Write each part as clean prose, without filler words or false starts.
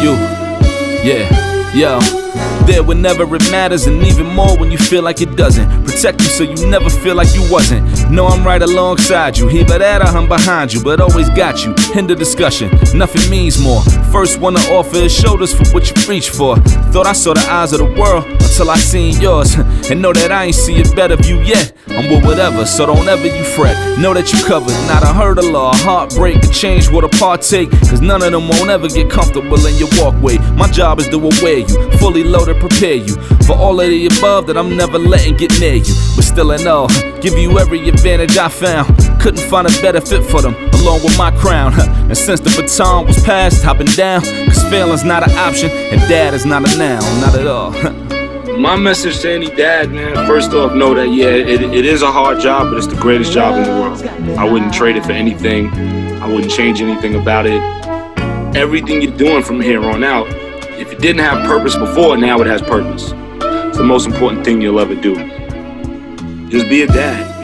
you. Yeah, yo. There whenever it matters, and even more when you feel like it doesn't. Protect you so you never feel like you wasn't. Know I'm right alongside you. Either that or I'm behind you, but always got you. End of discussion, nothing means more. First one to offer is shoulders for what you reach for. Thought I saw the eyes of the world until I seen yours. And know that I ain't see a better view yet. I'm with whatever, so don't ever you fret. Know that you covered, not a hurdle or a heartbreak. A change what a partake, cause none of them won't ever get comfortable in your walkway. My job is to aware you, fully loaded, prepare you for all of the above that I'm never letting get near you. But still in all, give you every advantage I found. Couldn't find a better fit for them, along with my crown. And since the baton was passed, I've been down. Cause failing's not an option, and dad is not a noun, not at all. My message to any dad, man, first off, know that, yeah, it is a hard job, but it's the greatest job in the world. I wouldn't trade it for anything. I wouldn't change anything about it. Everything you're doing from here on out, if it didn't have purpose before, now it has purpose. It's the most important thing you'll ever do. Just be a dad.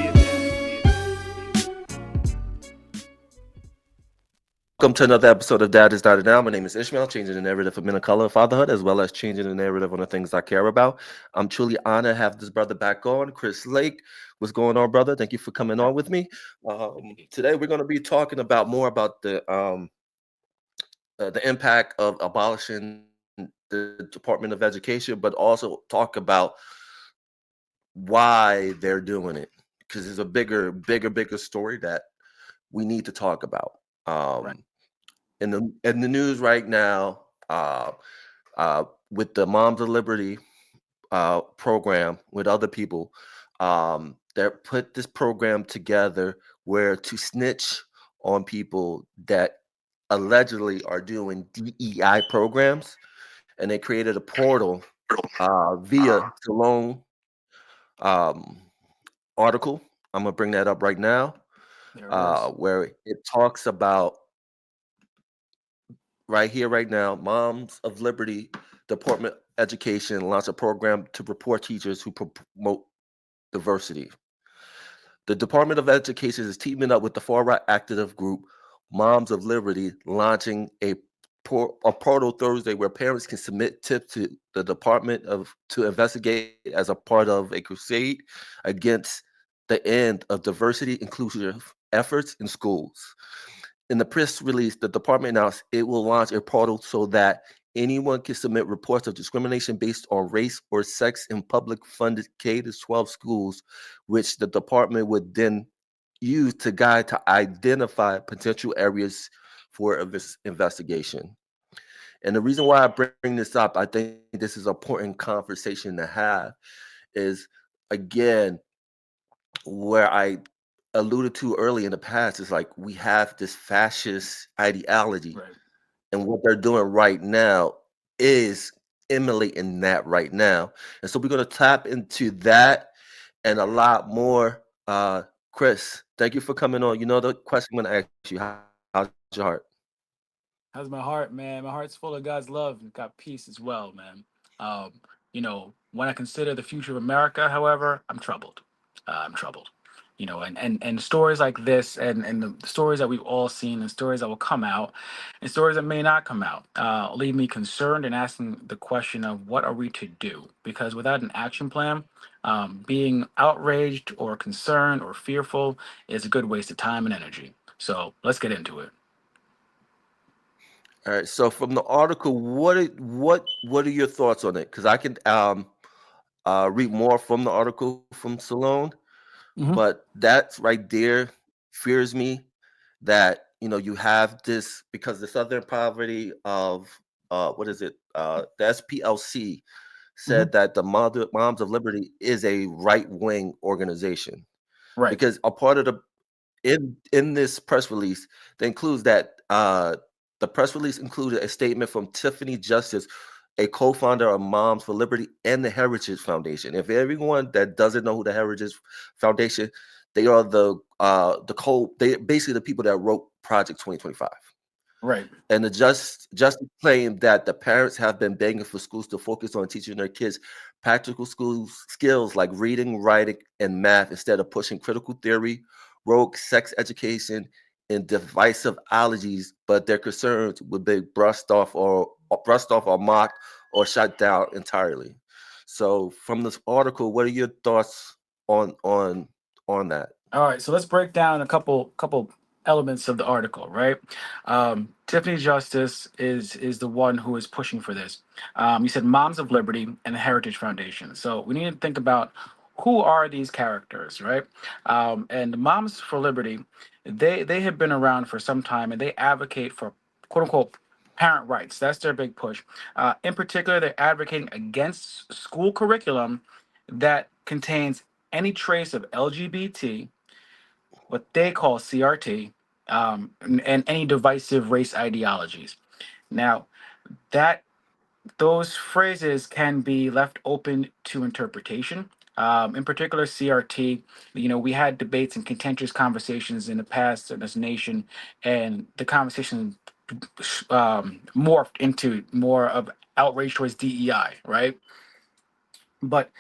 Welcome to another episode of Dad Is Not a Noun. My name is Ishmael, changing the narrative for men of color and fatherhood, as well as changing the narrative on the things I care about. I'm truly honored to have this brother back on, Chris Lake. What's going on, brother? Thank you for coming on with me. Today, we're going to be talking about more about the impact of abolishing the Department of Education, but also talk about why they're doing it, because it's a bigger story that we need to talk about. Right. In the news right now, with the Moms of Liberty program with other people, they put this program together where to snitch on people that allegedly are doing DEI programs, and they created a portal via Salon Article. I'm gonna bring that up right now, where it talks about right here, right now, Moms of Liberty Department of Education launched a program to report teachers who promote diversity. The Department of Education is teaming up with the far-right activist group Moms of Liberty, launching a portal Thursday where parents can submit tips to the department to investigate as a part of a crusade against the end of diversity inclusive efforts in schools. In the press release, the department announced it will launch a portal so that anyone can submit reports of discrimination based on race or sex in public-funded K-12 schools, which the department would then use to guide to identify potential areas for this investigation. And the reason why I bring this up, I think this is an important conversation to have, is, again, where I alluded to early in the past, is like we have this fascist ideology, right, and what they're doing right now is emulating that right now. And so we're going to tap into that and a lot more. Chris, thank you for coming on. You know the question I'm going to ask you, how's your heart? How's my heart, man? My heart's full of God's love and got peace as well, man. When I consider the future of America, however, I'm troubled. I'm troubled. And stories like this and the stories that we've all seen and stories that will come out and stories that may not come out leave me concerned and asking the question of what are we to do? Because without an action plan, being outraged or concerned or fearful is a good waste of time and energy. So let's get into it. All right. So from the article, what are your thoughts on it? Because I can read more from the article from Salon. Mm-hmm. But that right there fears me that, you have this, because the Southern Poverty of, the SPLC said mm-hmm. that the Moms of Liberty is a right-wing organization. Right. Because a part of in this press release, that includes that the press release included a statement from Tiffany Justice, a co-founder of Moms for Liberty and the Heritage Foundation. If everyone that doesn't know who the Heritage Foundation, they are they basically the people that wrote Project 2025. Right. And the Justice claimed that the parents have been begging for schools to focus on teaching their kids practical skills like reading, writing, and math instead of pushing critical theory, rogue sex education, in divisive allergies, but their concerns would be brushed off or mocked or shut down entirely. So from this article, what are your thoughts on that? All right, so let's break down a couple elements of the article, right? Tiffany Justice is the one who is pushing for this. You said Moms of Liberty and the Heritage Foundation. So we need to think about who are these characters, right? And Moms for Liberty, they have been around for some time and they advocate for quote unquote parent rights. That's their big push. In particular, they're advocating against school curriculum that contains any trace of LGBT, what they call CRT, and any divisive race ideologies. Now, that those phrases can be left open to interpretation. In particular, CRT, we had debates and contentious conversations in the past in this nation, and the conversation morphed into more of outrage towards DEI, right? But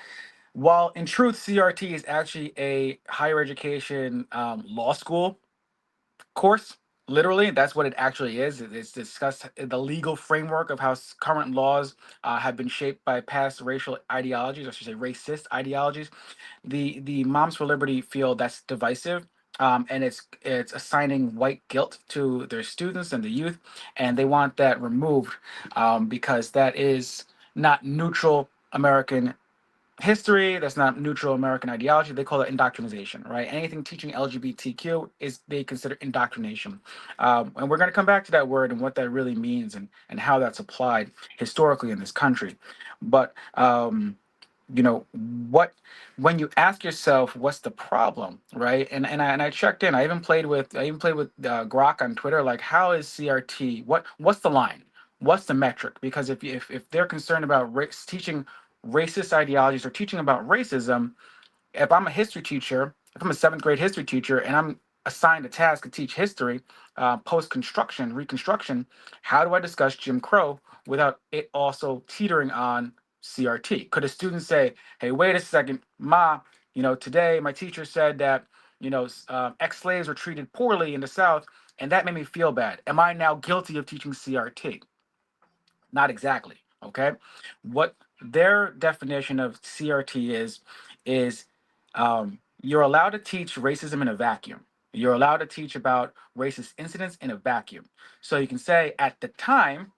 while in truth, CRT is actually a higher education law school course. Literally, that's what it actually is. It's discussed the legal framework of how current laws have been shaped by past racial ideologies, or I should say racist ideologies. The Moms for Liberty feel that's divisive, and it's assigning white guilt to their students and the youth, and they want that removed because that is not neutral American history, that's not neutral American ideology. They call it indoctrination, right? Anything teaching LGBTQ is they consider indoctrination. And we're going to come back to that word and what that really means and how that's applied historically in this country. But what when you ask yourself what's the problem, right? And I checked in. I even played with Grok on Twitter. Like, how is CRT? What's the line? What's the metric? Because if they're concerned about teaching racist ideologies or teaching about racism, if I'm a history teacher, if I'm a seventh grade history teacher and I'm assigned a task to teach history, post construction, reconstruction, how do I discuss Jim Crow without it also teetering on CRT? Could a student say, hey, wait a second, Ma, today my teacher said that, ex slaves were treated poorly in the South, and that made me feel bad. Am I now guilty of teaching CRT? Not exactly. Okay. What their definition of CRT is you're allowed to teach racism in a vacuum. You're allowed to teach about racist incidents in a vacuum. So you can say at the time,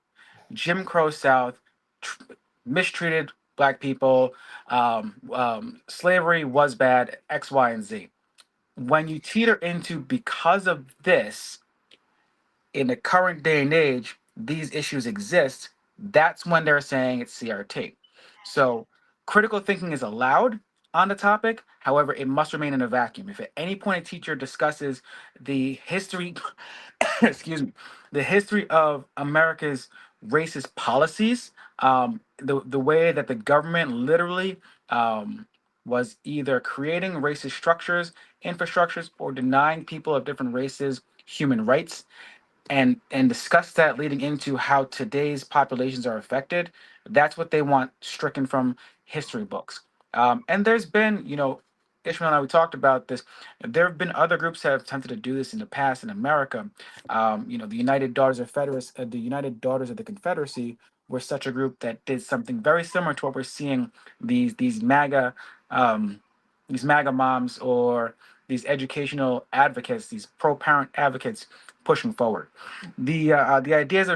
Jim Crow South tr- mistreated black people, slavery was bad, X, Y, and Z. When you teeter into because of this, in the current day and age, these issues exist, that's when they're saying it's CRT. So critical thinking is allowed on the topic. However, it must remain in a vacuum. If at any point a teacher discusses the history, excuse me, the history of America's racist policies, the way that the government literally was either creating racist structures, infrastructures, or denying people of different races human rights, and discuss that leading into how today's populations are affected. That's what they want stricken from history books. And there's been, Ishmael and I, we talked about this. There have been other groups that have attempted to do this in the past in America. The United Daughters of the Confederacy were such a group that did something very similar to what we're seeing these MAGA moms or these educational advocates, these pro-parent advocates pushing forward. The ideas of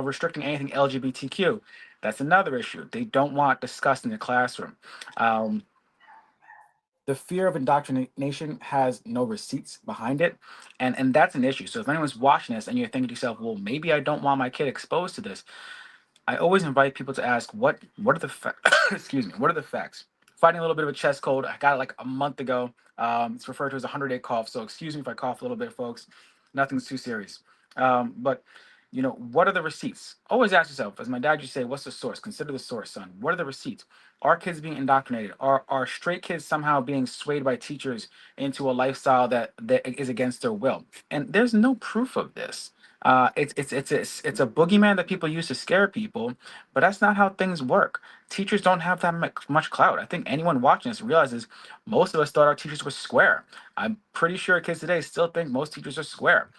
restricting anything LGBTQ, that's another issue. They don't want discussed in the classroom. Um, the fear of indoctrination has no receipts behind it, and that's an issue. So if anyone's watching this and you're thinking to yourself, well, maybe I don't want my kid exposed to this, I always invite people to ask what are the excuse me, what are the facts? Fighting a little bit of a chest cold. I got it like a month ago. It's referred to as a 100-day cough. So excuse me if I cough a little bit, folks. Nothing's too serious. But what are the receipts? Always ask yourself, as my dad used to say, what's the source? Consider the source, son. What are the receipts? Are kids being indoctrinated? Are straight kids somehow being swayed by teachers into a lifestyle that is against their will? And there's no proof of this. It's a boogeyman that people use to scare people, but that's not how things work. Teachers don't have that much clout. I think anyone watching this realizes most of us thought our teachers were square. I'm pretty sure kids today still think most teachers are square,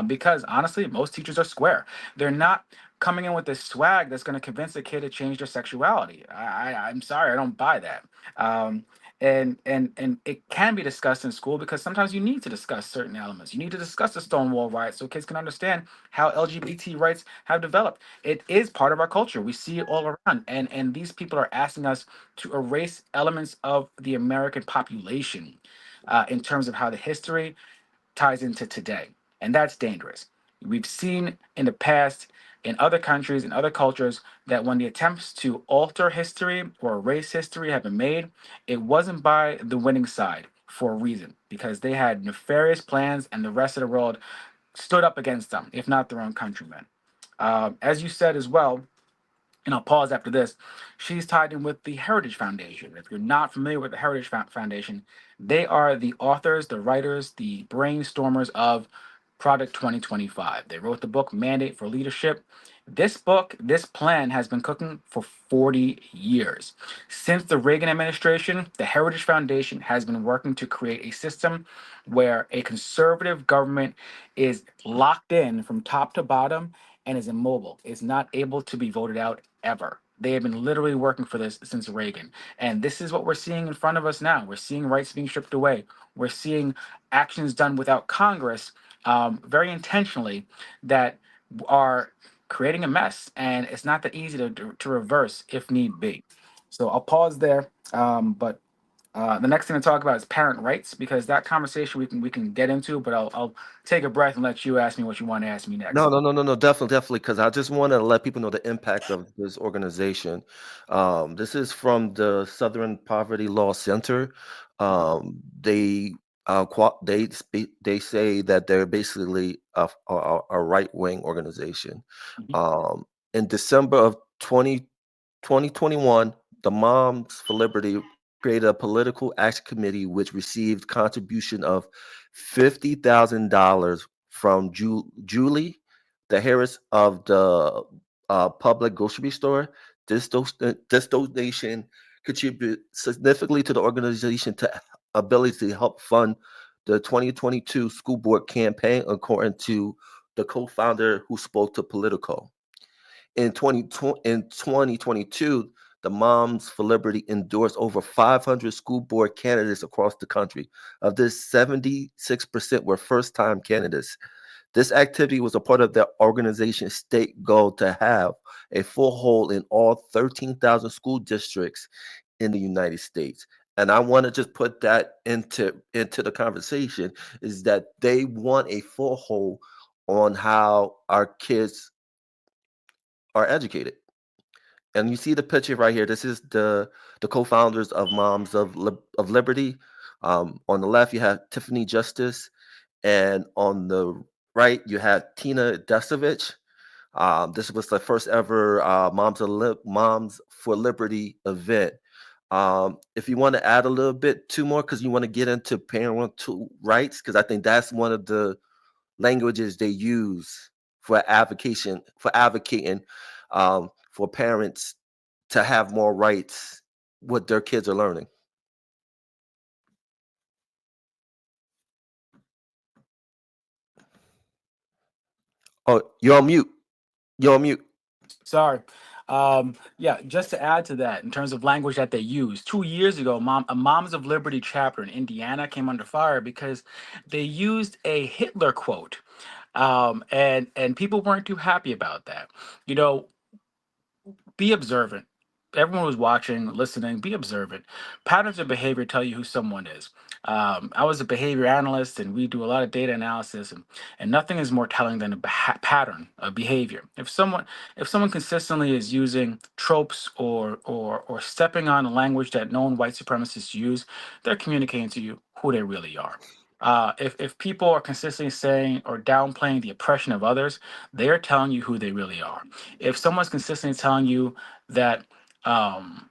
because honestly, most teachers are square. They're not coming in with this swag that's going to convince a kid to change their sexuality. I'm sorry, I don't buy that. Um, and it can be discussed in school because sometimes you need to discuss certain elements. You need to discuss the Stonewall riots so kids can understand how LGBT rights have developed. It is part of our culture. We see it all around, and these people are asking us to erase elements of the American population, in terms of how the history ties into today. And that's dangerous. We've seen in the past, in other countries, in other cultures, that when the attempts to alter history or erase history have been made, it wasn't by the winning side for a reason, because they had nefarious plans and the rest of the world stood up against them, if not their own countrymen. As you said as well, and I'll pause after this, she's tied in with the Heritage Foundation. If you're not familiar with the Heritage Foundation, they are the authors, the writers, the brainstormers of Project 2025. They wrote the book Mandate for Leadership. This plan has been cooking for 40 years. Since the Reagan administration, the Heritage Foundation has been working to create a system where a conservative government is locked in from top to bottom and is immobile, is not able to be voted out ever. They have been literally working for this since Reagan. And this is what we're seeing in front of us now. We're seeing rights being stripped away. We're seeing actions done without Congress, very intentionally, that are creating a mess. And it's not that easy to reverse if need be. So I'll pause there. But the next thing to talk about is parent rights, because that conversation we can get into. But I'll take a breath and let you ask me what you want to ask me No, next. no, no, no, no, definitely, definitely, because I just want to let people know the impact of this organization. This is from the Southern Poverty Law Center. They they say that they're basically a right wing organization. Mhm. In December of 2021, the Moms for Liberty created a political action committee which received contribution of $50,000 from Julie, the Harris of the public grocery store. This donation contributed significantly to the organization to ability to help fund the 2022 school board campaign, according to the co-founder who spoke to Politico. In 2022, the Moms for Liberty endorsed over 500 school board candidates across the country. Of this, 76% were first time candidates. This activity was a part of the organization's state goal to have a full hold in all 13,000 school districts in the United States. And I want to just put that into the conversation, is that they want a full hold on how our kids are educated. And you see the picture right here. This is the co-founders of of Liberty. On the left, you have Tiffany Justice, and on the right, you have Tina Desovich. This was the first ever Moms for Liberty event. If you want to add a little bit, two more, because you want to get into parental rights, because I think that's one of the languages they use for advocating for parents to have more rights what their kids are learning. Oh, you're on mute. You're on mute. Sorry. Yeah, just to add to that, in terms of language that they use, 2 years ago, a Moms of Liberty chapter in Indiana came under fire because they used a Hitler quote, and people weren't too happy about that. You know, be observant. Everyone who's watching, listening, be observant. Patterns of behavior tell you who someone is. I was a behavior analyst, and we do a lot of data analysis, and nothing is more telling than a pattern of behavior. If someone consistently is using tropes or stepping on a language that known white supremacists use, they're communicating to you who they really are. If people are consistently saying or downplaying the oppression of others, they are telling you who they really are. If someone's consistently telling you that, um,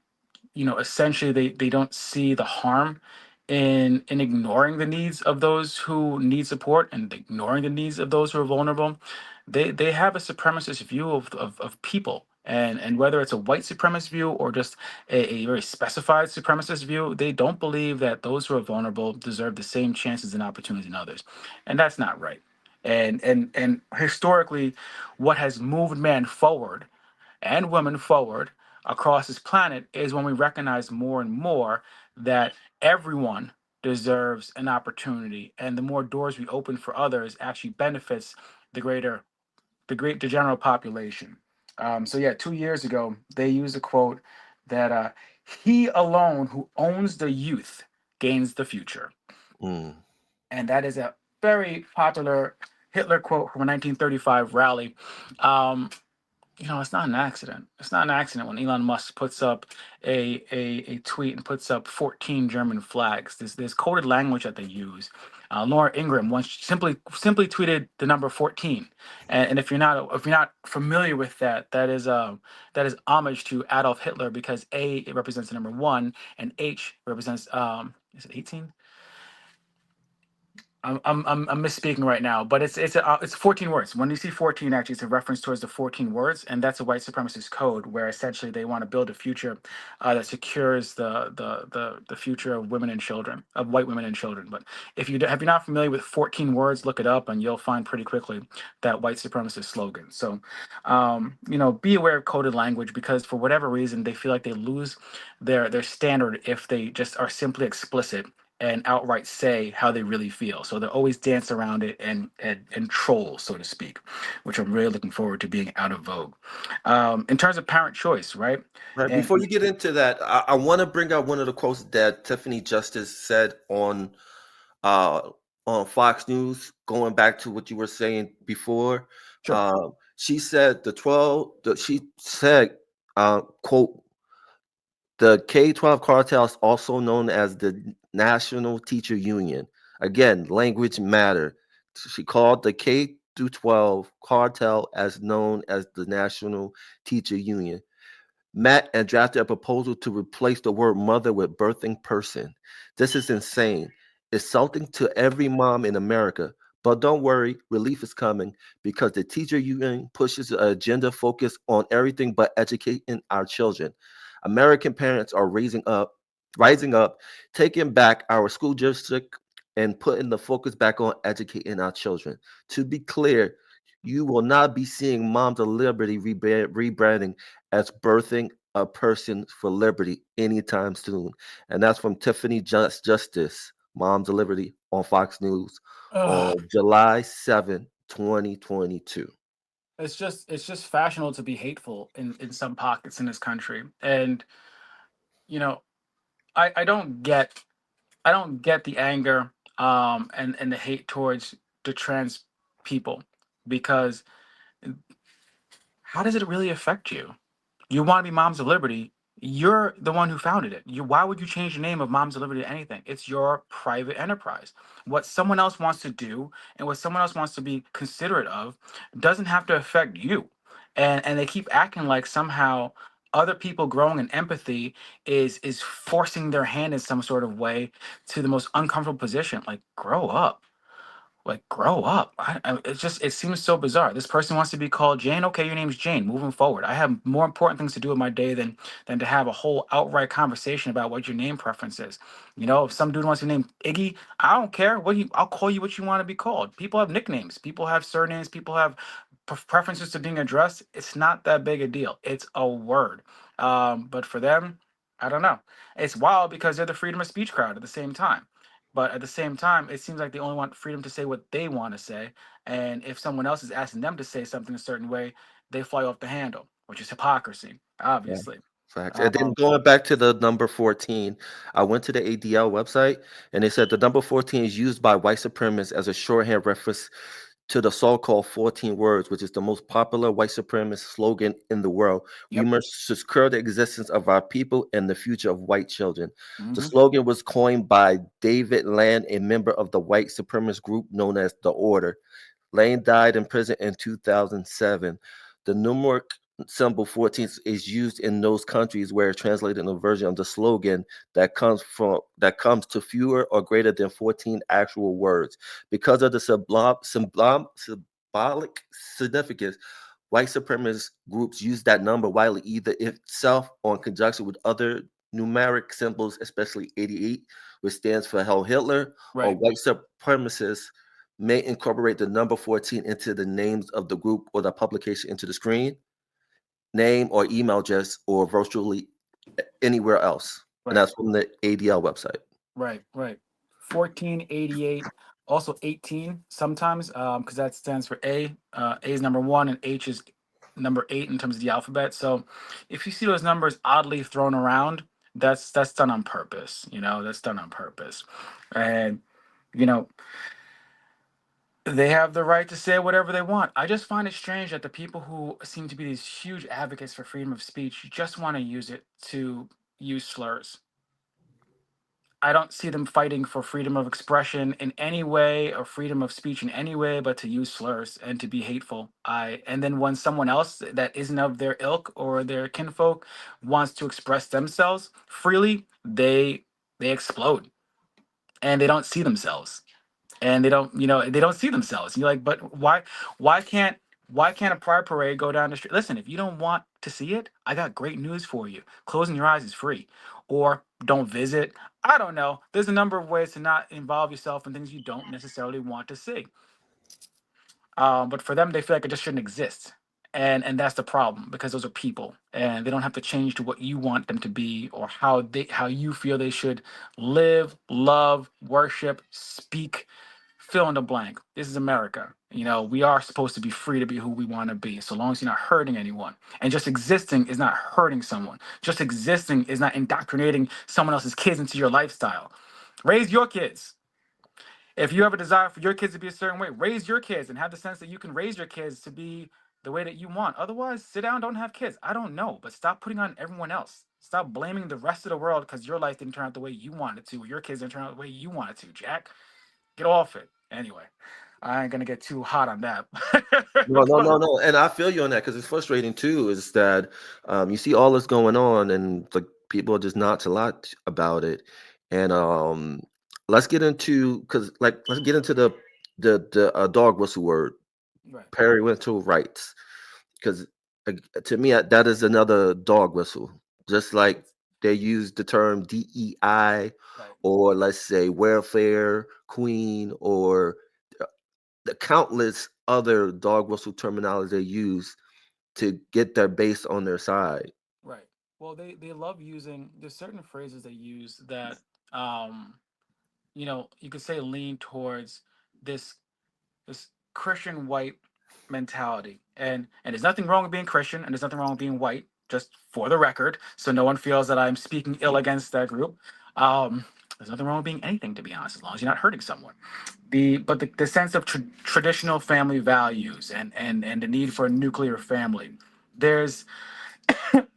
essentially they don't see the harm in ignoring the needs of those who need support and ignoring the needs of those who are vulnerable, they have a supremacist view of people. And whether it's a white supremacist view or just a very specified supremacist view, they don't believe that those who are vulnerable deserve the same chances and opportunities in others. And that's not right. And historically, what has moved man forward and women forward across this planet is when we recognize more and more that everyone deserves an opportunity, and the more doors we open for others actually benefits the greater the general population. So yeah, 2 years ago they used a quote that he alone who owns the youth gains the future, Mm. and that is a very popular Hitler quote from a 1935 rally. Um, it's not an accident. It's not an accident when Elon Musk puts up a tweet and puts up 14 German flags. There's coded language that they use. Laura Ingraham once simply tweeted the number 14, and if you're not familiar with that, that is homage to Adolf Hitler, because A, it represents the number one, and H represents is it 18? I'm misspeaking right now, but it's 14 words. When you see 14, actually, it's a reference towards the 14 words, and that's a white supremacist code where essentially they want to build a future that secures the future of women and children, of white women and children. But if you're not familiar with 14 words, look it up, and you'll find pretty quickly that white supremacist slogan. So, be aware of coded language, because for whatever reason they feel like they lose their standard if they just are simply explicit and outright say how they really feel. So they always dance around it and troll, so to speak, which I'm really looking forward to being out of vogue. In terms of parent choice, right? Right. And Before you get into that, I want to bring out one of the quotes that Tiffany Justice said uh, on Fox News, going back to what you were saying before. sure. She said she said, quote, the K-12 cartels, also known as the National Teacher Union. Again, language matter. She called the K through 12 cartel as known as the National Teacher Union. Met and drafted a proposal to replace the word mother with birthing person. This is insane. It's something to every mom in America. But don't worry, relief is coming because the teacher union pushes an agenda focused on everything but educating our children. American parents are rising up, taking back our school district and putting the focus back on educating our children. To be clear, you will not be seeing Moms of Liberty rebranding as birthing a person for liberty anytime soon. And that's from Tiffany Justice, Moms of Liberty, on Fox News Ugh, on July 7th, 2022. it's just fashionable to be hateful in some pockets in this country, and you know, I don't get the anger and the hate towards the trans people, because how does it really affect you? You want to be Moms of Liberty. You're the one who founded it. Why would you change the name of Moms of Liberty to anything? It's your private enterprise. What someone else wants to do and what someone else wants to be considerate of doesn't have to affect you. And they keep acting like somehow other people growing in empathy is forcing their hand in some sort of way to the most uncomfortable position. Like, grow up. Like, grow up. It seems so bizarre. This person wants to be called Jane. Okay, your name's Jane. Moving forward, I have more important things to do in my day than to have a whole outright conversation about what your name preference is. If some dude wants to name Iggy, I don't care. I'll call you what you want to be called. People have nicknames. People have surnames. People have preferences to being addressed. It's not that big a deal. It's a word. But for them, I don't know. It's wild because they're the freedom of speech crowd at the same time. But at the same time, it seems like they only want freedom to say what they want to say. And if someone else is asking them to say something a certain way, they fly off the handle, which is hypocrisy, obviously. Facts. And then Um, going back to the number 14, I went to the ADL website and they said the number 14 is used by white supremacists as a shorthand reference to the so-called 14 words, which is the most popular white supremacist slogan in the world. We yep. must secure the existence of our people and the future of white children. The Hmm. slogan was coined by David Land, a member of the white supremacist group known as The Order. Lane died in prison in 2007. The numeric symbol 14 is used in those countries where it's translated in a version of the slogan that comes to fewer or greater than 14 actual words. Because of the symbolic significance, white supremacist groups use that number widely, either itself or in conjunction with other numeric symbols, especially 88, which stands for Heil Hitler, or Right. white supremacists may incorporate the number 14 into the names of the group or the publication into the screen name or email address or virtually anywhere else. And Right. that's from the ADL website. Right. Right. 1488. Also 18 sometimes, because that stands for A. A is number one, and H is number 8 in terms of the alphabet. So if you see those numbers oddly thrown around, that's done on purpose. That's done on purpose. And you know, they have the right to say whatever they want. I just find it strange that the people who seem to be these huge advocates for freedom of speech just want to use it to use slurs. I don't see them fighting for freedom of expression in any way or freedom of speech in any way, but to use slurs and to be hateful. And then when someone else that isn't of their ilk or their kinfolk wants to express themselves freely, they explode and they don't see themselves, and they don't see themselves. You're like, but why can't why can't a pride parade go down the street? Listen, if you don't want to see it, I got great news for you. Closing your eyes is free, or don't visit. I don't know. There's a number of ways to not involve yourself in things you don't necessarily want to see. But for them, they feel like it just shouldn't exist. And that's the problem, because those are people and they don't have to change to what you want them to be, or how you feel they should live, love, worship, speak, fill in the blank. This is America. We are supposed to be free to be who we want to be, so long as you're not hurting anyone. And just existing is not hurting someone. Just existing is not indoctrinating someone else's kids into your lifestyle. Raise your kids. If you have a desire for your kids to be a certain way, raise your kids and have the sense that you can raise your kids to be the way that you want. Otherwise, sit down, don't have kids. I don't know, but stop putting on everyone else. Stop blaming the rest of the world because your life didn't turn out the way you wanted it to, or your kids didn't turn out the way you wanted to, Jack. Get off it. Anyway, I ain't gonna get too hot on that. No, no, But no, no. And I feel you on that because it's frustrating too. Is that you see all this going on and like people are just not a lot about it. And let's get into let's get into the dog whistle word, right, parental rights, because to me that is another dog whistle. Just like they use the term DEI, right, or let's say welfare queen, or the countless other dog whistle terminology they use to get their base on their side. right. Well, they love using. There's certain phrases they use that um you could say lean towards this this Christian white mentality. And there's nothing wrong with being Christian, and there's nothing wrong with being white, just for the record, so no one feels that I'm speaking ill against that group. There's nothing wrong with being anything, to be honest, as long as you're not hurting someone. The sense of traditional family values and the need for a nuclear family. There's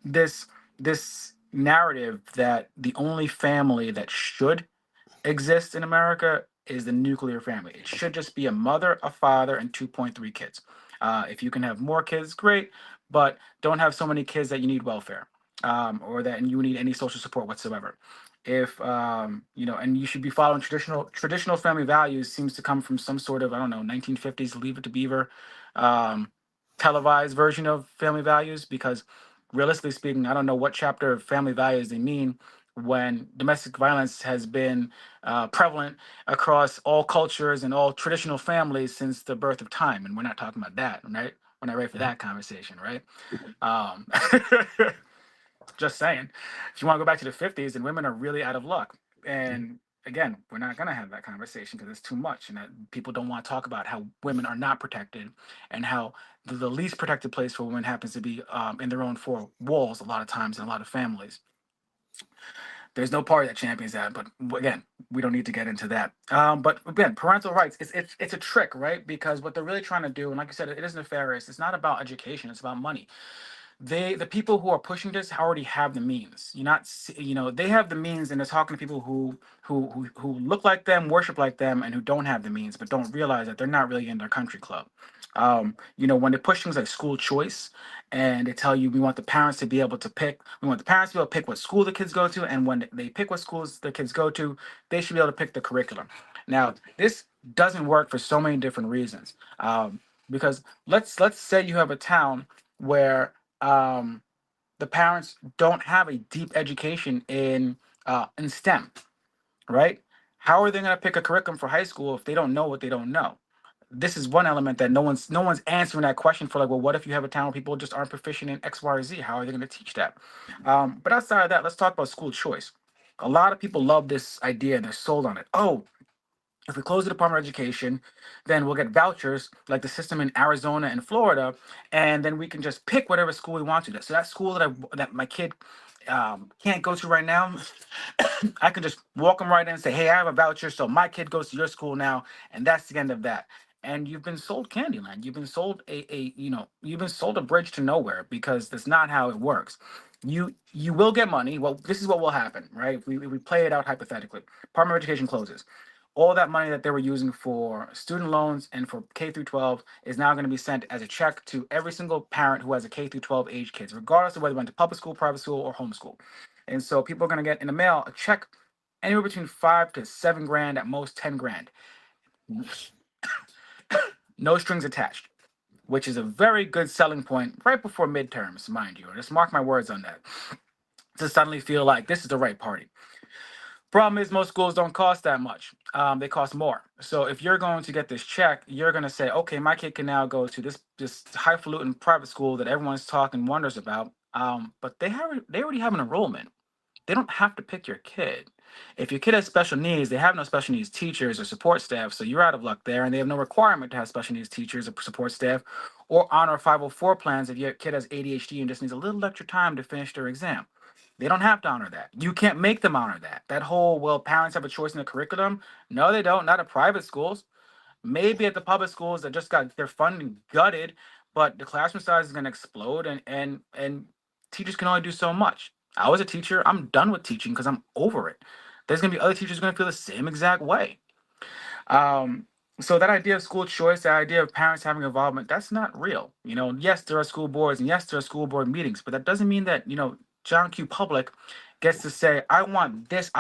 this this narrative that the only family that should exists in America is the nuclear family. It should just be a mother, a father, and 2.3 kids. If you can have more kids, great, but don't have so many kids that you need welfare, or that you need any social support whatsoever. If and you should be following traditional family values. Seems to come from some sort of, I don't know, 1950s Leave It to Beaver, um, televised version of family values. Because realistically speaking, I don't know what chapter of family values they mean when domestic violence has been prevalent across all cultures and all traditional families since the birth of time. And we're not talking about that, right? We're not ready for that conversation, right? Um, just saying. If you want to go back to the 50s, then women are really out of luck. And again, we're not going to have that conversation because it's too much. And that people don't want to talk about how women are not protected, and how the least protected place for women happens to be in their own four walls a lot of times in a lot of families. There's no party that champions that, but again, we don't need to get into that. But again, parental rights, it's a trick, right? Because what they're really trying to do, and like I said, it is nefarious. It's not about education; it's about money. The people who are pushing this already have the means. You're not they have the means, and they're talking to people who look like them, worship like them, and who don't have the means, but don't realize that they're not really in their country club. When they push things like school choice, and they tell you we want the parents to be able to pick, we want the parents to be able to pick what school the kids go to, and when they pick what schools the kids go to, they should be able to pick the curriculum. Now, this doesn't work for so many different reasons. Because let's say you have a town where the parents don't have a deep education in STEM, right? How are they going to pick a curriculum for high school if they don't know what they don't know? This is one element that no one's answering that question for, like, well, what if you have a town where people just aren't proficient in X, Y, or Z? How are they going to teach that? But outside of that, let's talk about school choice. A lot of people love this idea and they're sold on it. Oh, if we close the Department of Education, then we'll get vouchers like the system in Arizona and Florida, and then we can just pick whatever school we want to. So that school that my kid can't go to right now, I can just walk them right in and say, "Hey, I have a voucher, so my kid goes to your school now," and that's the end of that. And you've been sold Candyland. You've been sold you've been sold a bridge to nowhere, because that's not how it works. You will get money. Well, this is what will happen, right? If we play it out hypothetically, Department of Education closes. All that money that they were using for student loans and for K through 12 is now going to be sent as a check to every single parent who has a K through 12 age kids, regardless of whether they went to public school, private school, or homeschool. And so people are going to get in the mail a check anywhere between 5 to 7 grand, at most 10 grand, no strings attached, which is a very good selling point right before midterms, mind you. Just mark my words on that. To suddenly feel like this is the right party. Problem is, most schools don't cost that much. They cost more. So if you're going to get this check, you're going to say, okay, my kid can now go to this highfalutin private school that everyone's talking wonders about. But they already have an enrollment. They don't have to pick your kid. If your kid has special needs, they have no special needs teachers or support staff, so you're out of luck there, and they have no requirement to have special needs teachers or support staff or honor 504 plans if your kid has ADHD and just needs a little extra time to finish their exam. They don't have to honor that. You can't make them honor that. That whole, well, parents have a choice in the curriculum. No, they don't. Not at private schools. Maybe at the public schools that just got their funding gutted, but the classroom size is going to explode, and teachers can only do so much. I was a teacher. I'm done with teaching because I'm over it. There's going to be other teachers going to feel the same exact way. Um, so that idea of school choice, that idea of parents having involvement, that's not real. Yes, there are school boards and yes, there are school board meetings, but that doesn't mean that, John Q. Public gets to say, I want this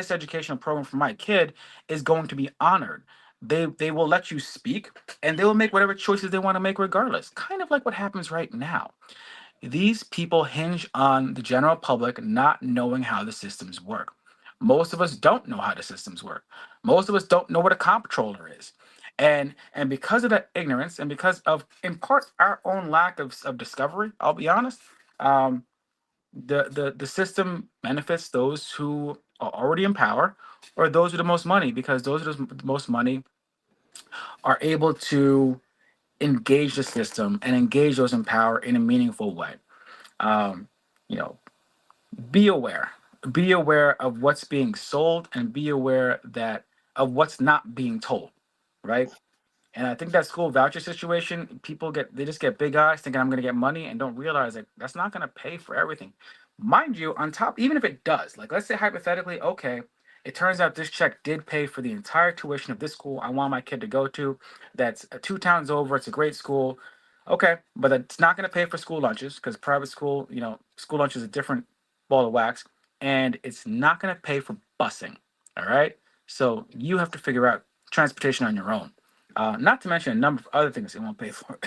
educational program for my kid is going to be honored. They will let you speak, and they will make whatever choices they want to make regardless. Kind of like what happens right now. These people hinge on the general public not knowing how the systems work. Most of us don't know how the systems work. Most of us don't know what a comptroller is. And because of that ignorance, and because of, in part, our own lack of discovery, I'll be honest, the system benefits those who are already in power, or those with the most money, because those with the most money are able to engage the system and engage those in power in a meaningful way. Um, you know, be aware. Be aware of what's being sold, and be aware that of what's not being told, right? And I think that school voucher situation, they just get big eyes thinking I'm going to get money, and don't realize that that's not going to pay for everything. Mind you, on top, even if it does, like, let's say hypothetically, okay, it turns out this check did pay for the entire tuition of this school I want my kid to go to. That's 2 towns over. It's a great school. Okay, but it's not going to pay for school lunches, because private school, school lunch is a different ball of wax, and it's not going to pay for busing. All right, so you have to figure out transportation on your own. Not to mention a number of other things it won't pay for.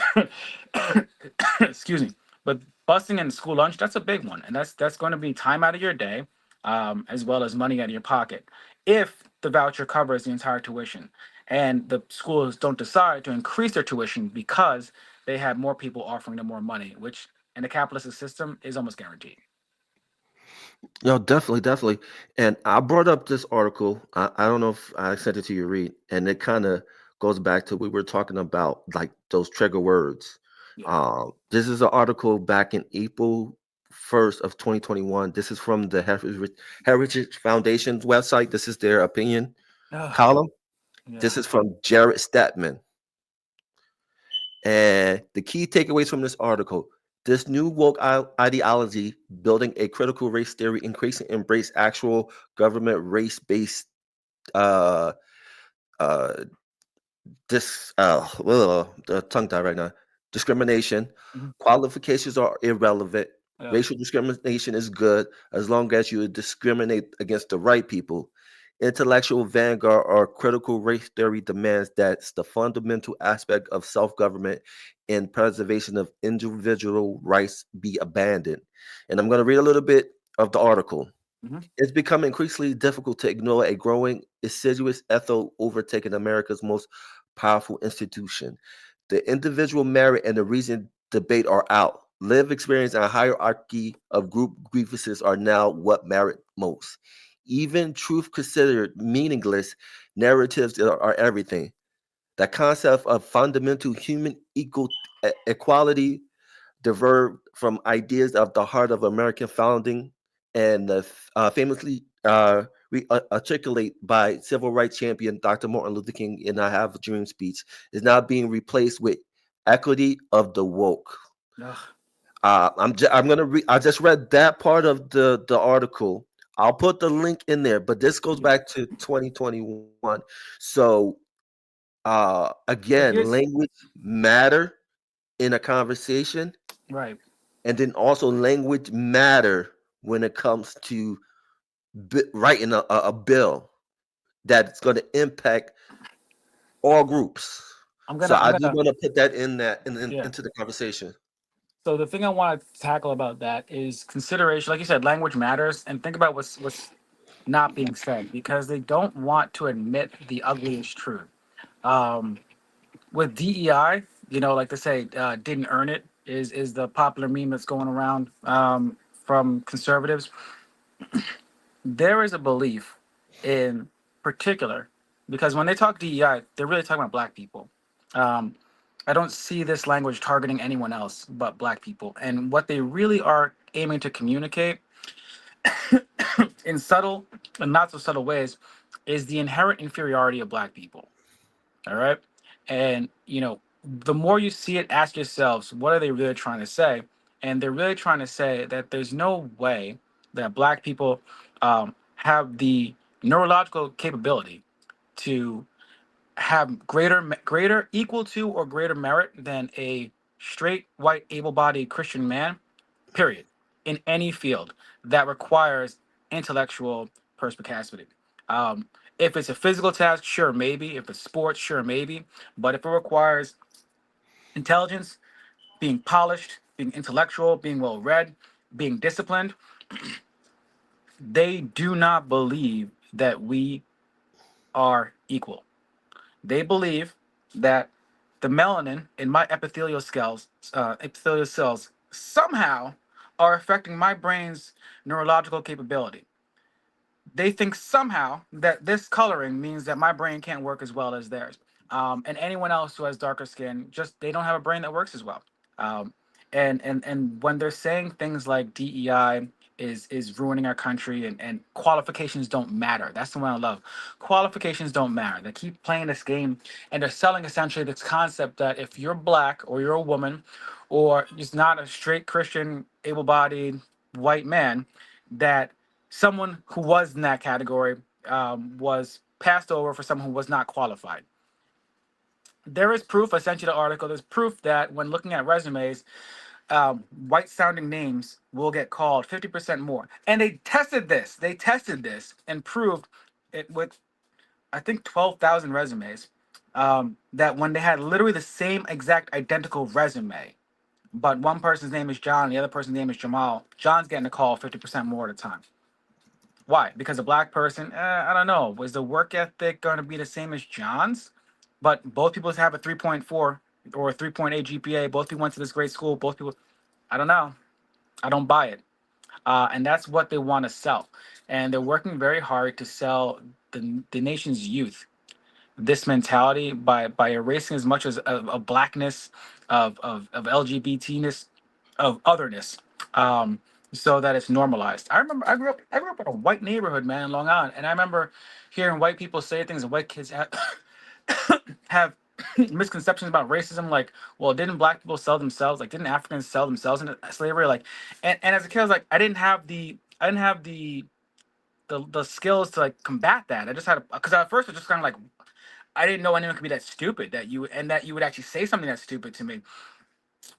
Excuse me. But busing and school lunch, that's a big one. And that's going to be time out of your day, as well as money out of your pocket. If the voucher covers the entire tuition and the schools don't decide to increase their tuition because they have more people offering them more money, which in a capitalist system is almost guaranteed. Definitely, definitely. And I brought up this article. I don't know if I sent it to you, read, and it kind of goes back to we were talking about, like, those trigger words. Yeah. This is an article back in April 1st of 2021. This is from the Heritage Foundation's website. This is their opinion Ugh, column. yeah. This is from Jared Statman. And the key takeaways from this article: this new woke ideology, building a critical race theory, increasing embrace actual government race-based uh the tongue tie right now. Discrimination. Mhm. Qualifications are irrelevant. Yeah. Racial discrimination is good as long as you discriminate against the right people. Intellectual vanguard or critical race theory demands that the fundamental aspect of self-government and preservation of individual rights be abandoned. And I'm going to read a little bit of the article. Mhm. It's become increasingly difficult to ignore a growing, insidious ethos overtaking America's most powerful institution. The individual merit and the reason debate are out. Lived experience and a hierarchy of group grievances are now what merit most. Even truth considered meaningless, narratives are everything. The concept of fundamental human equality diverged from ideas of the heart of American founding and famously articulate by civil rights champion Dr. Martin Luther King in I Have a Dream speech is now being replaced with equity of the woke. Ugh. I'm gonna read. I just read that part of the article. I'll put the link in there, but this goes Yeah. back to 2021. So But again, here's language matter in a conversation, right. and then also language matter when it comes to writing a bill that's going to impact all groups. I'm So gonna I'm I just gonna want to put that in that yeah. into the conversation. So the thing I want to tackle about that is consideration. Like you said, language matters, and think about what's not being said because they don't want to admit the ugliest truth. Um, with DEI, like they say, didn't earn it is the popular meme that's going around from conservatives. There is a belief in particular because when they talk DEI, they're really talking about black people. Um, I don't see this language targeting anyone else but black people. And what they really are aiming to communicate in subtle and not so subtle ways is the inherent inferiority of black people. All right. And, the more you see it, ask yourselves, what are they really trying to say? And they're really trying to say that there's no way that black people have the neurological capability to have greater, equal to, or greater merit than a straight, white, able bodied Christian man, period, in any field that requires intellectual perspicacity. Um, if it's a physical task, sure, maybe. If it's sports, sure, maybe. But if it requires intelligence, being polished, being intellectual, being well read, being disciplined, they do not believe that we are equal. They believe that the melanin in my epithelial cells somehow are affecting my brain's neurological capability. They think somehow that this coloring means that my brain can't work as well as theirs. And anyone else who has darker skin, just they don't have a brain that works as well. Um, and when they're saying things like DEI is ruining our country and qualifications don't matter. That's the one I love. Qualifications don't matter. They keep playing this game and they're selling essentially this concept that if you're black or you're a woman or just not a straight Christian, able-bodied white man, that someone who was in that category was passed over for someone who was not qualified. There is proof. I sent you the article. There's proof that when looking at resumes, white sounding names will get called 50% more. And they tested this. They tested this and proved it with, I think, 12,000 resumes. That when they had literally the same exact identical resume, but one person's name is John, the other person's name is Jamal, John's getting a call 50% more at a time. Why? Because a black person, I don't know. Was the work ethic going to be the same as John's? But both people have a 3.4 or a 3.8 GPA. Both people went to this great school. Both people, I don't know. I don't buy it. And that's what they want to sell. And they're working very hard to sell the nation's youth this mentality by erasing as much as of blackness, of LGBTness, of otherness, um, so that it's normalized. I remember I grew up in a white neighborhood, man, in Long Island, and I remember hearing white people say things, and white kids have misconceptions about racism, like, well, didn't black people sell themselves? Like, didn't Africans sell themselves into slavery? Like, and as a kid, I was like, I didn't have the skills to like combat that. I just had because at first I was just kind of like I didn't know anyone could be that stupid that you would actually say something that's stupid to me.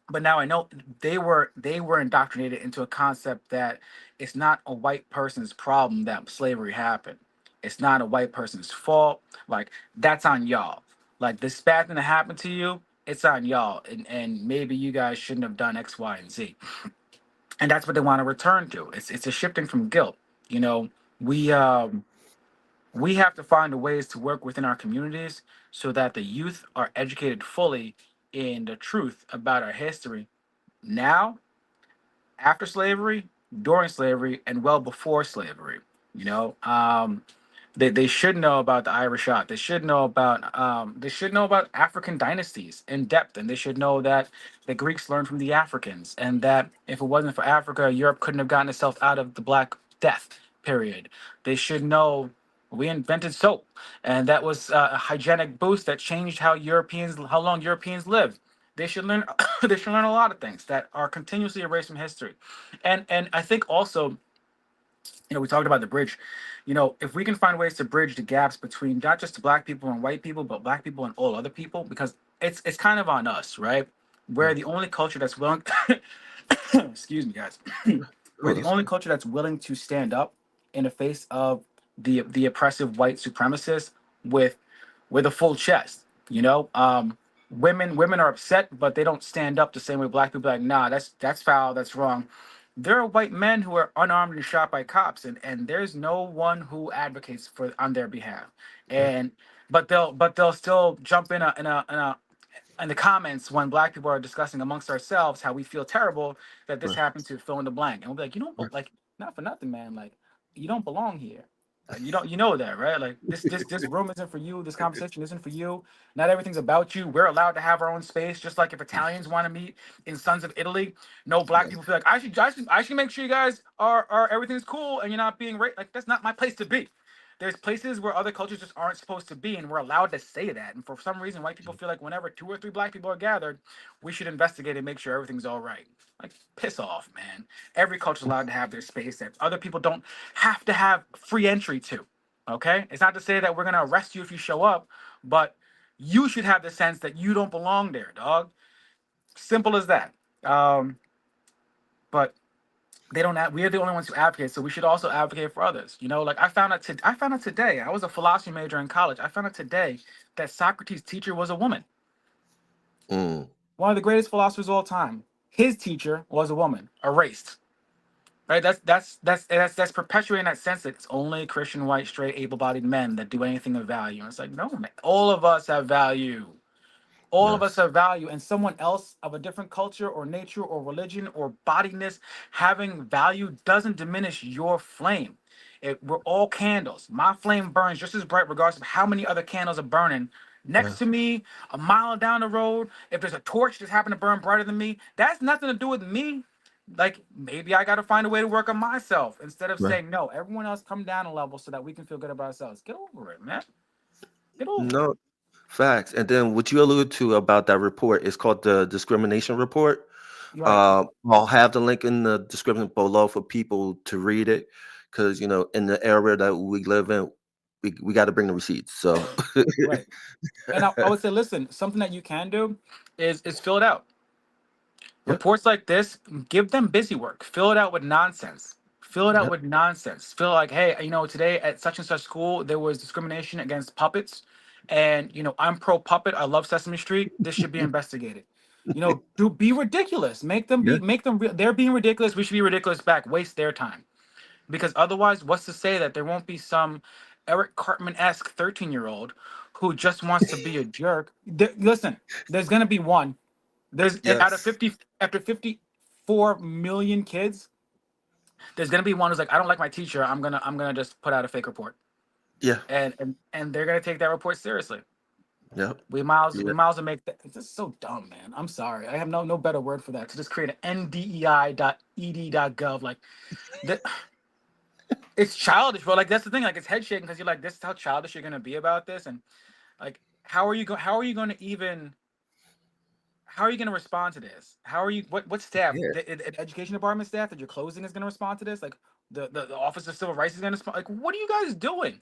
But now I know they were indoctrinated into a concept that it's not a white person's problem that slavery happened. It's not a white person's fault. Like, that's on y'all. Like, this bad thing that happened to you, it's on y'all. And maybe you guys shouldn't have done X, Y, and Z. And that's what they want to return to. It's a shifting from guilt. You know, we we have to find ways to work within our communities so that the youth are educated fully in the truth about our history now, after slavery, during slavery, and well before slavery. You know, they should know about the Irish shot. They should know about African dynasties in depth, and they should know that the Greeks learned from the Africans, and that if it wasn't for Africa, Europe couldn't have gotten itself out of the Black Death period. They should know we invented soap, and that was a hygienic boost that changed how long Europeans lived. They should learn. They should learn a lot of things that are continuously erased from history, and I think also, we talked about the bridge. If we can find ways to bridge the gaps between not just black people and white people, but black people and all other people, because it's kind of on us, right? We're the only culture that's willing. Excuse me, guys. We're Oh, the that's only fine. culture that's willing to stand up in the face of the oppressive white supremacists with a full chest. Women are upset, but they don't stand up the same way black people are like, nah, that's foul, that's wrong. There are white men who are unarmed and shot by cops, and there's no one who advocates for on their behalf. Yeah, And but they'll still jump in the comments when black people are discussing amongst ourselves how we feel terrible that this right, happened to fill in the blank, and we'll be like, right, like, not for nothing, man, like, you don't belong here. Like, you don't, you know that, right? Like, this room isn't for you. This conversation isn't for you. Not everything's about you. We're allowed to have our own space, just like if Italians want to meet in Sons of Italy. No black yes, people feel like I should make sure you guys are everything's cool and you're not being raped. Like, that's not my place to be. There's places where other cultures just aren't supposed to be, and we're allowed to say that. And for some reason, white people feel like whenever two or three black people are gathered, we should investigate and make sure everything's all right. Like, piss off, man. Every culture's allowed to have their space that other people don't have to have free entry to. Okay? It's not to say that we're gonna arrest you if you show up, but you should have the sense that you don't belong there, dog. Simple as that. But they don't we're the only ones who advocate, so we should also advocate for others. Like, I found out today. I was a philosophy major in college. I found out today that Socrates' teacher was a woman. mm, One of the greatest philosophers of all time. His teacher was a woman. Erased. Right? That's perpetuating that sense that it's only Christian, white, straight, able-bodied men that do anything of value. And it's like, no, man. All of us have value. All of us yes, have value, and someone else of a different culture or nature or religion or bodiness having value doesn't diminish your flame. We're all candles. My flame burns just as bright regardless of how many other candles are burning yeah, next to me, a mile down the road. If there's a torch that's happened to burn brighter than me, that's nothing to do with me. Like, maybe I got to find a way to work on myself instead of right. saying, no, everyone else come down a level so that we can feel good about ourselves. Get over it, man. Get over it. No, facts. And then what you alluded to about that report is called the discrimination report. You're right. I'll have the link in the description below for people to read it, because in the era that we live in, we got to bring the receipts. So Right. And I would say, listen, something that you can do is fill it out. yep, Reports like this, give them busy work. Fill it out with nonsense. Fill it out yep, with nonsense. Feel like, hey, today at such and such school, there was discrimination against puppets. And, I'm pro puppet. I love Sesame Street. This should be investigated. Do be ridiculous. yeah, They're being ridiculous. We should be ridiculous back. Waste their time. Because otherwise, what's to say that there won't be some Eric Cartman-esque 13-year-old who just wants to be a jerk? Listen, there's gonna be one. There's out of yes, 50 after 54 million kids, there's gonna be one who's like, I don't like my teacher. I'm gonna just put out a fake report, yeah, and they're gonna take that report seriously. yep, We yeah, miles to make that. It's just so dumb, man. I'm sorry. I have no better word for that. To just create an ndei.ed.gov, like that. It's childish, bro. Like, that's the thing. Like, it's head shaking because you're like, this is how childish you're gonna be about this, and like, how are you going to even how are you going to respond to this? How are you? What staff? yeah, The education department staff that you're closing is going to respond to this? Like, the Office of Civil Rights is going to respond? Like, what are you guys doing?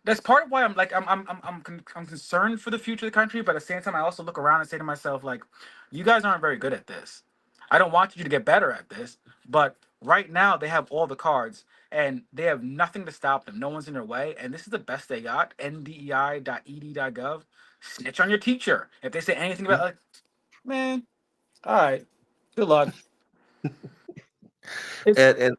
That's part of why I'm like I'm concerned for the future of the country, but at the same time, I also look around and say to myself, like, you guys aren't very good at this. I don't want you to get better at this, but right now they have all the cards and they have nothing to stop them. No one's in their way. And this is the best they got. ndei.ed.gov. Snitch on your teacher. If they say anything about like, man, all right, good luck. It's And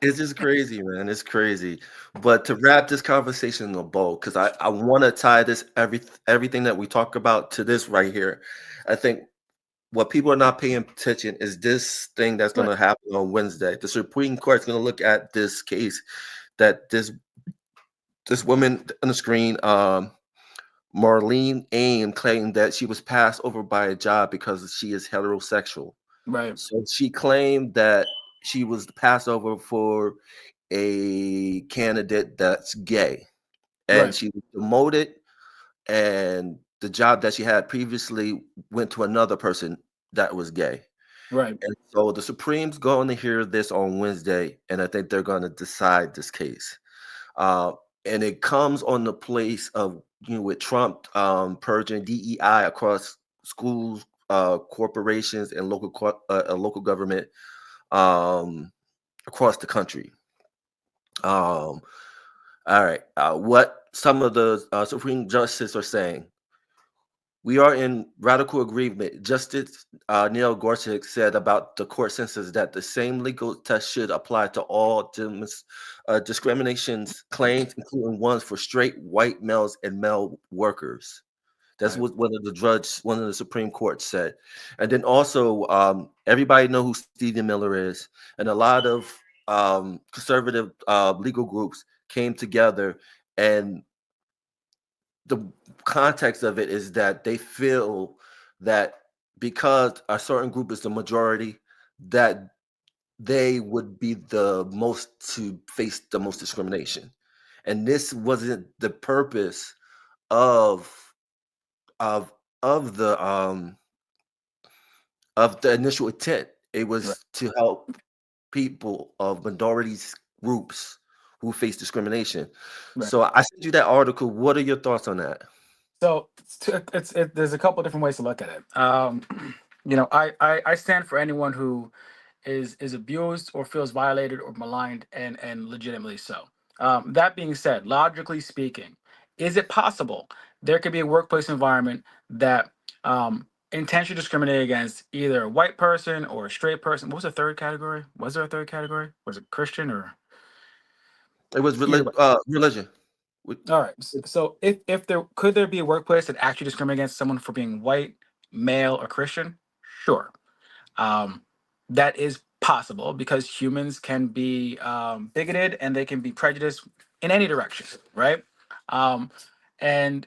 it's just crazy, man. It's crazy. But to wrap this conversation in a bow, because I want to tie this everything that we talk about to this right here. I think what people are not paying attention is this thing that's going right, to happen on Wednesday. The Supreme Court is going to look at this case that this woman on the screen, Marlene Aim, claimed that she was passed over by a job because she is heterosexual. right, So she claimed that she was passed over for a candidate that's gay, and right, she was demoted, and the job that she had previously went to another person that was gay. right, And so the Supreme's going to hear this on Wednesday, and I think they're going to decide this case. Uh, and it comes on the place of, with Trump purging DEI across schools, corporations, and local government um, across the country. Um, all right, what some of the Supreme Justices are saying. We are in radical agreement. Justice Neil Gorsuch said about the court census that the same legal test should apply to all discriminations claims, including ones for straight white males and male workers. That's right, what one of the Supreme Court said. And then also, everybody know who Stephen Miller is, and a lot of conservative legal groups came together, and the context of it is that they feel that because a certain group is the majority, that they would be the most to face the most discrimination. And this wasn't the purpose of of of the um of the initial intent. It right, was to help people of minorities groups who face discrimination. right. So I sent you that article. What are your thoughts on that? So there's a couple different ways to look at it. I stand for anyone who is abused or feels violated or maligned and legitimately so. That being said, logically speaking, is it possible there could be a workplace environment that intentionally discriminate against either a white person or a straight person? What was the third category? Was there a third category? Was it Christian or It was either way? religion. All right. So if there could there be a workplace that actually discriminates against someone for being white, male, or Christian? Sure. Um, that is possible because humans can be bigoted and they can be prejudiced in any direction, right? Um, and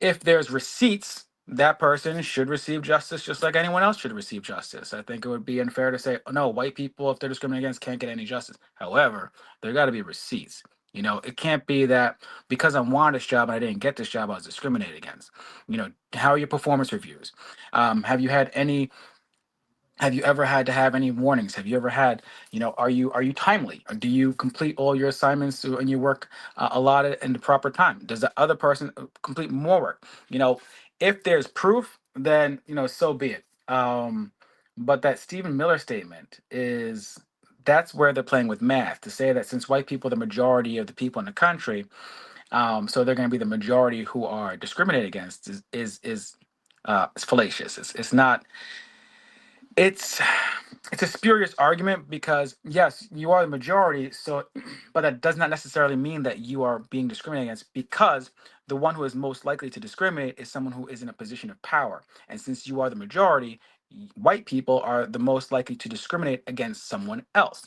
if there's receipts, that person should receive justice just like anyone else should receive justice. I think it would be unfair to say, oh, no, white people, if they're discriminated against, can't get any justice. However, there got to be receipts. It can't be that because I wanted this job and I didn't get this job, I was discriminated against. How are your performance reviews? Have you had any have you ever had to have any warnings? Have you ever had, are you timely? Or do you complete all your assignments and your work allotted in the proper time? Does the other person complete more work? If there's proof, then, so be it. But that Stephen Miller statement that's where they're playing with math to say that since white people are the majority of the people in the country, so they're going to be the majority who are discriminated against is fallacious. It's not it's it's a spurious argument because yes, you are the majority, so but that does not necessarily mean that you are being discriminated against because the one who is most likely to discriminate is someone who is in a position of power. And since you are the majority, white people are the most likely to discriminate against someone else,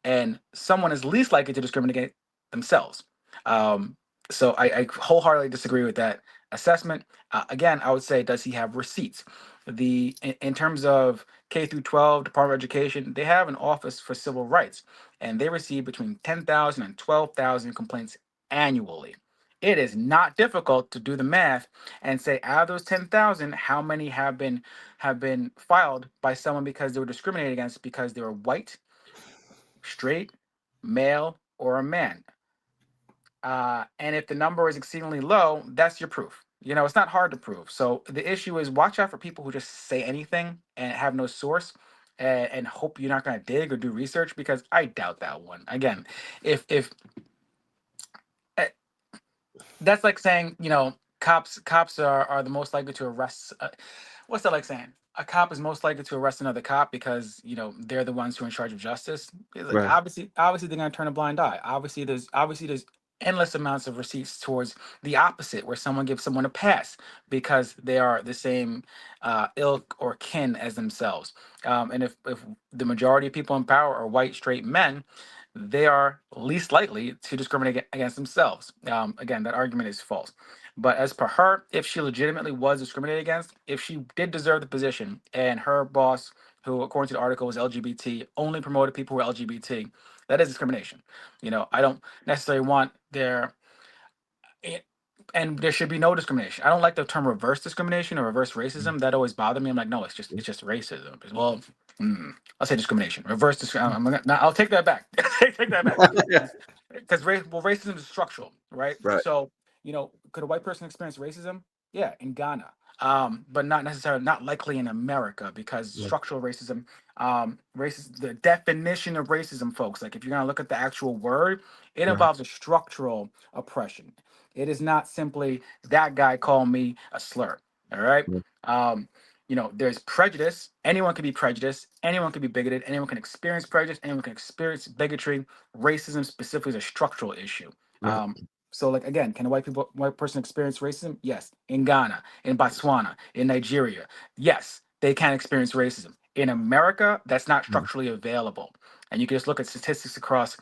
and someone is least likely to discriminate against themselves. Um, so I wholeheartedly disagree with that assessment. Again, I would say, does he have receipts? In terms of K through 12 Department of Education, they have an office for civil rights, and they receive between 10,000 and 12,000 complaints annually. It is not difficult to do the math and say out of those 10,000, how many have been filed by someone because they were discriminated against because they were white, straight, male, or a man. And if the number is exceedingly low, that's your proof. It's not hard to prove. So the issue is watch out for people who just say anything and have no source. and hope you're not going to dig or do research, because I doubt that one. Again, if eh, that's like saying, cops are the most likely to arrest. What's that like saying? A cop is most likely to arrest another cop because they're the ones who are in charge of justice. It's like Right. obviously they're gonna turn a blind eye. Obviously there's endless amounts of receipts towards the opposite, where someone gives someone a pass because they are the same ilk or kin as themselves. And if the majority of people in power are white straight men, they are least likely to discriminate against themselves. Again, that argument is false. But as per her, if she legitimately was discriminated against, if she did deserve the position, and her boss, who according to the article was LGBT, only promoted people who are LGBT, that is discrimination. I don't necessarily want eh, and there should be no discrimination. I don't like the term reverse discrimination or reverse racism. That always bothered me. I'm like, no, it's just racism. Well, I'll say discrimination. Reverse discrimination. I'll take that back. Take that back. Yeah. Because racism is structural, right? Right. So, could a white person experience racism? Yeah, in Ghana, but not necessarily, not likely in America, because Right. structural racism, the definition of racism, folks. Like, if you're gonna look at the actual word, it Right. involves a structural oppression. It is not simply that guy called me a slur. All right. Right. Um, there's prejudice. Anyone can be prejudiced. Anyone can be bigoted. Anyone can experience prejudice. Anyone can experience bigotry. Racism specifically is a structural issue. Right. So, like, again, can a white person experience racism? Yes. In Ghana, in Botswana, in Nigeria, yes, they can experience racism. In America, that's not Right. structurally available. And you can just look at statistics across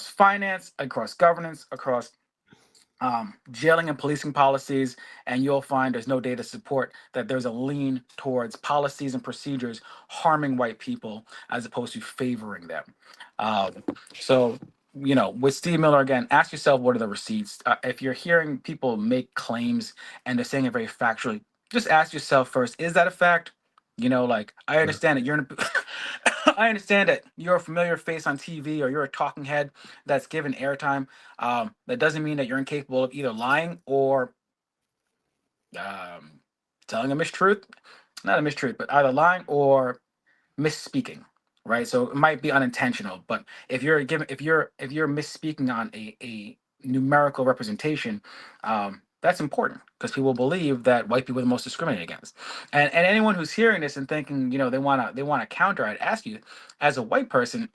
finance, across governance, across jailing and policing policies, and you'll find there's no data support that there's a lean towards policies and procedures harming white people as opposed to favoring them. Um, so, with Steve Miller, again, ask yourself, what are the receipts? If you're hearing people make claims and they're saying it very factually, just ask yourself first, is that a fact? Like, I Right. understand that you're in a, I understand that you're a familiar face on TV, or you're a talking head that's given airtime. That doesn't mean that you're incapable of either lying or um, telling a mistruth. Not a mistruth, but either lying or misspeaking, right? So it might be unintentional, but if you're misspeaking on a numerical representation, that's important, because people believe that white people are the most discriminated against. And anyone who's hearing this and thinking, they want to counter, I'd ask you, as a white person,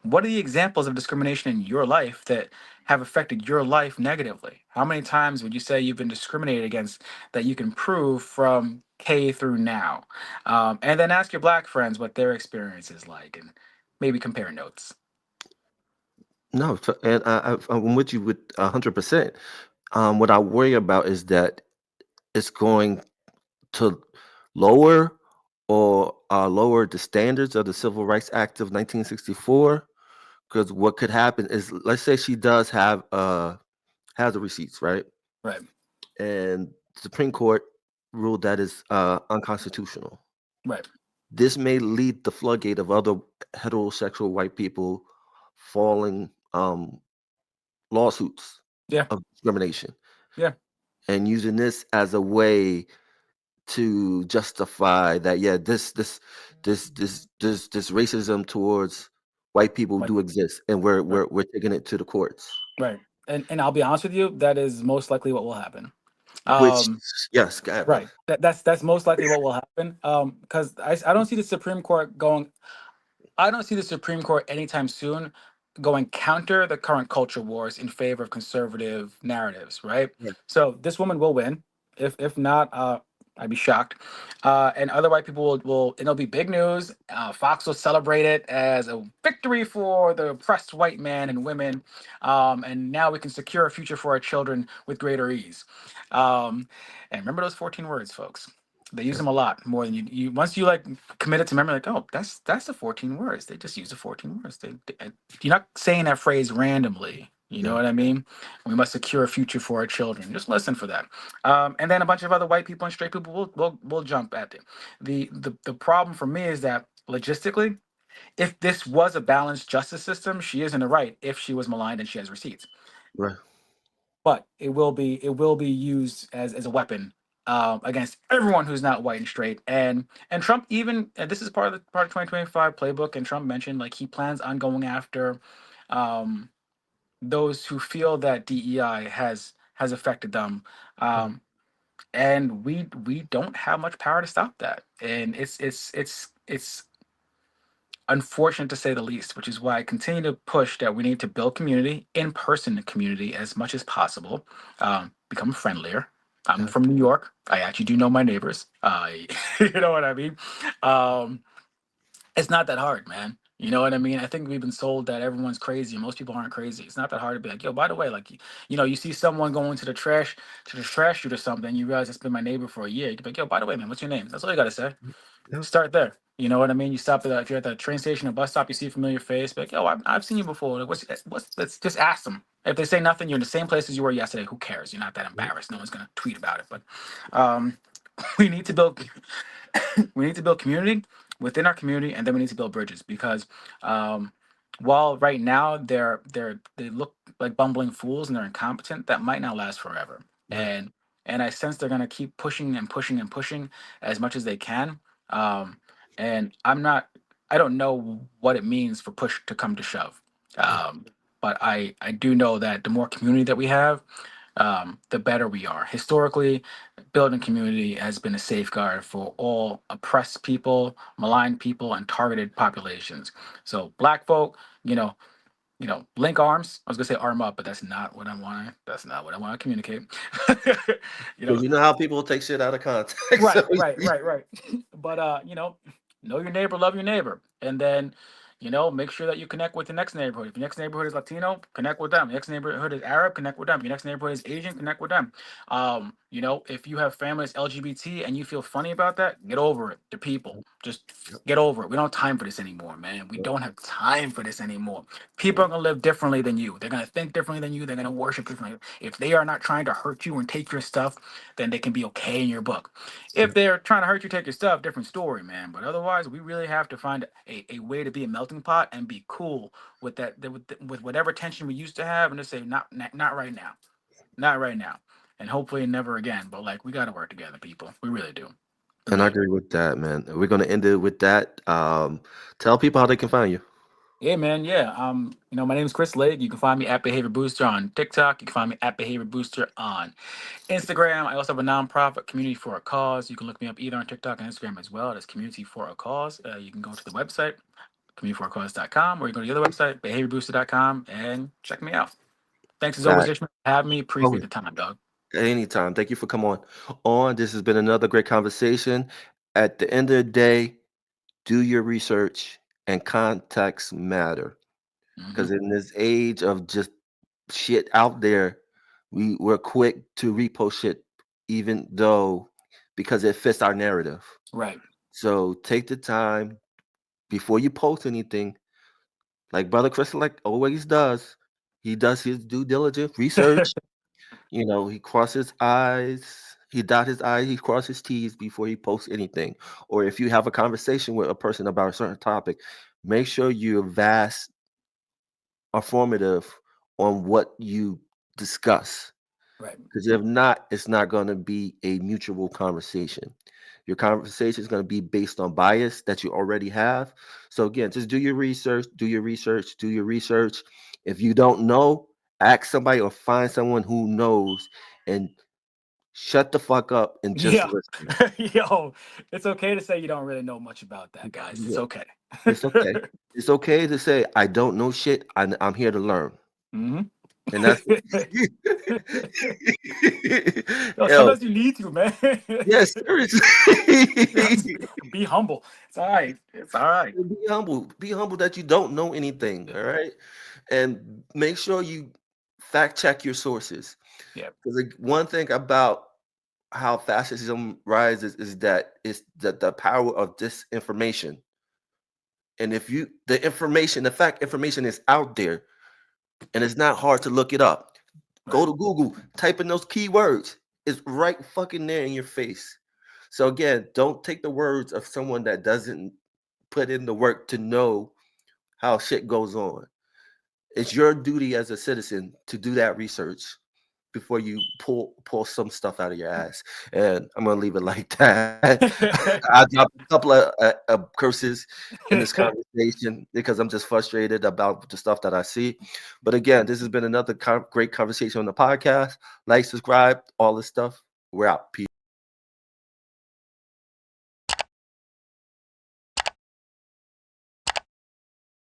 what are the examples of discrimination in your life that have affected your life negatively? How many times would you say you've been discriminated against that you can prove from K through now? And then ask your black friends what their experience is like, and maybe compare notes. No, and I'm with you with 100%. What I worry about is that it's going to lower lower the standards of the Civil Rights Act of 1964. Because what could happen is, let's say she does have the receipts, right? Right, And the Supreme Court ruled that is unconstitutional. right, This may lead the floodgate of other heterosexual white people falling lawsuits yeah, of discrimination, yeah, and using this as a way to justify that, yeah, this racism towards white people right, do exist, and we're right, we're we're taking it to the courts. right. And I'll be honest with you, that is most likely what will happen. Which, Um, yes, God, right. That's most likely what will happen. Because I don't see the Supreme Court going. I don't see the Supreme Court anytime soon going counter the current culture wars in favor of conservative narratives, right? right, So this woman will win. If not, I'd be shocked. And other white people will, and it'll be big news. Fox will celebrate it as a victory for the oppressed white man and women. And now we can secure a future for our children with greater ease. And remember those 14 words, folks. They use right, them a lot more than you once you like commit it to memory, like, oh, that's the 14 words. They just use the 14 words. You're not saying that phrase randomly. You know yeah, what I mean? We must secure a future for our children. Just listen for that. And then a bunch of other white people and straight people will jump at it. The problem for me is that logistically, if this was a balanced justice system, she is in the right if she was maligned and she has receipts. right, But it will be used as a weapon against everyone who's not white and straight. And Trump even, and this is part of 2025 playbook. And Trump mentioned like he plans on going after um, those who feel that DEI has affected them. Um, and we don't have much power to stop that. And it's unfortunate to say the least, which is why I continue to push that we need to build community, in-person community as much as possible, become friendlier. I'm Yeah. from New York. I actually do know my neighbors. You know what I mean? Um, it's not that hard, man. You know what I mean? I think we've been sold that everyone's crazy. Most people aren't crazy. It's not that hard to be like, yo, by the way, like, you see someone going to the trash chute or something, you realize it's been my neighbor for a year. You can be like, yo, by the way, man, what's your name? That's all you gotta say. Yeah. Start there. You know what I mean? You stop at if you're at the train station or bus stop, you see a familiar face, be like, yo, I've seen you before. Like, let's just ask them. If they say nothing, you're in the same place as you were yesterday. Who cares? You're not that embarrassed. No one's gonna tweet about it. But um, we need to build we need to build community within our community, and then we need to build bridges because um, while right now they look like bumbling fools and they're incompetent, that might not last forever. Yeah. And I sense they're gonna keep pushing and pushing and pushing as much as they can. Um, and I don't know what it means for push to come to shove. Yeah. But I do know that the more community that we have, the better we are. Historically, building community has been a safeguard for all oppressed people, maligned people, and targeted populations. So, black folk, link arms. I was gonna say arm up, but that's not what I want. That's not what I want to communicate. you Because know, you know how people take shit out of context. So, right. But know your neighbor, love your neighbor, and then make sure that you connect with the next neighborhood. If your next neighborhood is Latino, connect with them. Your next neighborhood is Arab, connect with them. Your next neighborhood is Asian, connect with them. If you have families LGBT and you feel funny about that, get over it. The people. Just get over it. We don't have time for this anymore, man. We don't have time for this anymore. People are gonna live differently than you. They're gonna think differently than you. They're gonna worship differently. If they are not trying to hurt you and take your stuff, then they can be okay in your book. If they're trying to hurt you, take your stuff, different story, man. But otherwise, we really have to find a way to be a melting pot and be cool with that, with whatever tension we used to have, and just say, not right now, not right now, and hopefully never again. But like, we got to work together, people. We really do. We and I really do. agree with that, man. We're gonna end it with that. Tell people how they can find you. Yeah, man. Yeah. My name is Chris Lake. You can find me at Behavior Booster on TikTok. You can find me at Behavior Booster on Instagram. I also have a nonprofit, Community for a Cause. You can look me up either on TikTok and Instagram as well. That's Community for a Cause. You can go to the website, communityforacause.com, or you go to the other website, behaviorbooster.com, and check me out. Thanks as always, Fact. Ishmael, for having me. Oh, Appreciate the time, dog. anytime. Thank you for coming on. This has been another great conversation. At the end of the day, do your research and context matter. Hmm. Because in this age of just shit out there, we're quick to repost shit, even though because it fits our narrative. Right. So take the time before you post anything, like Brother Chris like always does. He does his due diligence research. He crosses I's, he dot his I's, he crosses his T's before he posts anything. Or if you have a conversation with a person about a certain topic, make sure you're vast, informative on what you discuss. Right. Because if not, it's not going to be a mutual conversation. Your conversation is going to be based on bias that you already have. So again, just do your research, do your research, do your research. If you don't know, ask somebody or find someone who knows and shut the fuck up and just Yeah. listen. Yo, it's okay to say you don't really know much about that, guys. It's Yeah, okay. it's okay. It's okay to say I don't know shit. I'm here to learn, Hmm. and that's Yo, yo. sometimes you need to, man. Yes, seriously. Be humble. It's all right. It's all right. Be humble. Be humble that you don't know anything. All right, and make sure you fact check your sources. Yeah. Because one thing about how fascism rises is that it's the power of disinformation. And if the fact information is out there, and it's not hard to look it up. Go Right. to Google, type in those keywords. It's right fucking there in your face. So again, don't take the words of someone that doesn't put in the work to know how shit goes on. It's your duty as a citizen to do that research before you pull some stuff out of your ass. And I'm gonna leave it like that. I dropped a couple of curses in this conversation because I'm just frustrated about the stuff that I see. But again, this has been another great conversation on the podcast. Like, subscribe, all this stuff. We're out. Peace.